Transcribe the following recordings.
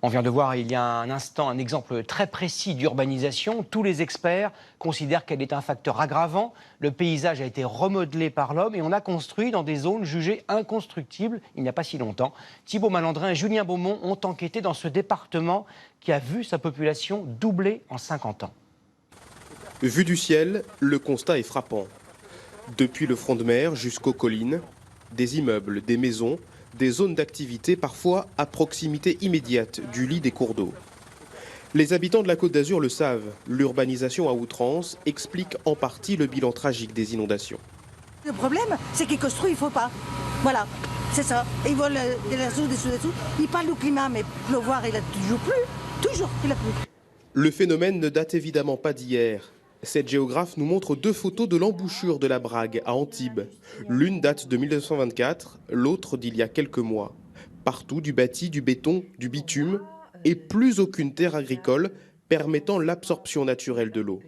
On vient de voir il y a un instant un exemple très précis d'urbanisation. Tous les experts considèrent qu'elle est un facteur aggravant. Le paysage a été remodelé par l'homme et on a construit dans des zones jugées inconstructibles il n'y a pas si longtemps. Thibaut Malandrin et Julien Beaumont ont enquêté dans ce département qui a vu sa population doubler en 50 ans. Vu du ciel, le constat est frappant. Depuis le front de mer jusqu'aux collines, des immeubles, des maisons, des zones d'activité parfois à proximité immédiate du lit des cours d'eau. Les habitants de la Côte d'Azur le savent, l'urbanisation à outrance explique en partie le bilan tragique des inondations. Le problème, c'est qu'ils construisent, il ne faut pas. Voilà, c'est ça. Ils veulent des dessous, dessous. Ils parlent du climat, mais pleuvoir, il a toujours plu. Toujours, il a plu. Le phénomène ne date évidemment pas d'hier. Cette géographe nous montre deux photos de l'embouchure de la Brague à Antibes. L'une date de 1924, l'autre d'il y a quelques mois. Partout du bâti, du béton, du bitume et plus aucune terre agricole permettant l'absorption naturelle de l'eau.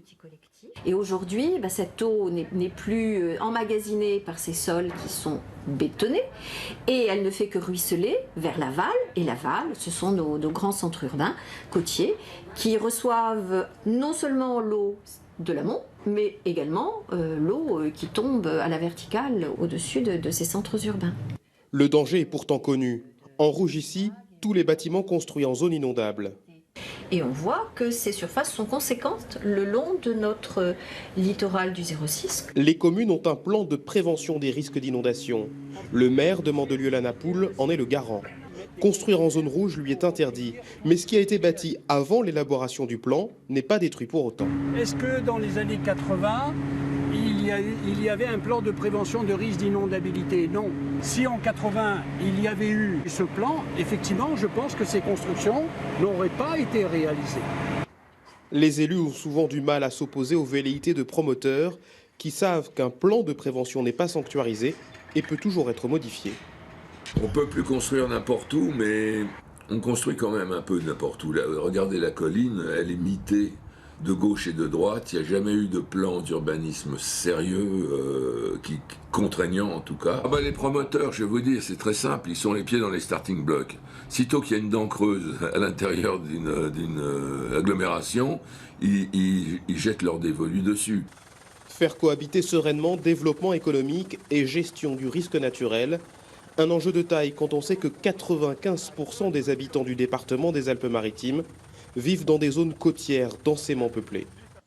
Et aujourd'hui, cette eau n'est plus emmagasinée par ces sols qui sont bétonnés et elle ne fait que ruisseler vers l'aval. Et l'aval, ce sont nos grands centres urbains côtiers qui reçoivent non seulement l'eau de l'amont, mais également l'eau qui tombe à la verticale au-dessus de ces centres urbains. Le danger est pourtant connu. En rouge ici, tous les bâtiments construits en zone inondable. Et on voit que ces surfaces sont conséquentes le long de notre littoral du 06. Les communes ont un plan de prévention des risques d'inondation. Le maire de Mandelieu-la-Napoule en est le garant. Construire en zone rouge lui est interdit. Mais ce qui a été bâti avant l'élaboration du plan n'est pas détruit pour autant. Est-ce que dans les années 80, il y avait un plan de prévention de risque d'inondabilité? Non. Si en 80, il y avait eu ce plan, effectivement, je pense que ces constructions n'auraient pas été réalisées. Les élus ont souvent du mal à s'opposer aux velléités de promoteurs qui savent qu'un plan de prévention n'est pas sanctuarisé et peut toujours être modifié. On ne peut plus construire n'importe où, mais on construit quand même un peu n'importe où. Là, regardez la colline, elle est mitée de gauche et de droite. Il n'y a jamais eu de plan d'urbanisme sérieux, contraignant en tout cas. Les promoteurs, je vais vous dire, c'est très simple, ils sont les pieds dans les starting blocks. Sitôt qu'il y a une dent creuse à l'intérieur d'une agglomération, ils jettent leur dévolu dessus. Faire cohabiter sereinement développement économique et gestion du risque naturel. Un enjeu de taille quand on sait que 95% des habitants du département des Alpes-Maritimes vivent dans des zones côtières densément peuplées.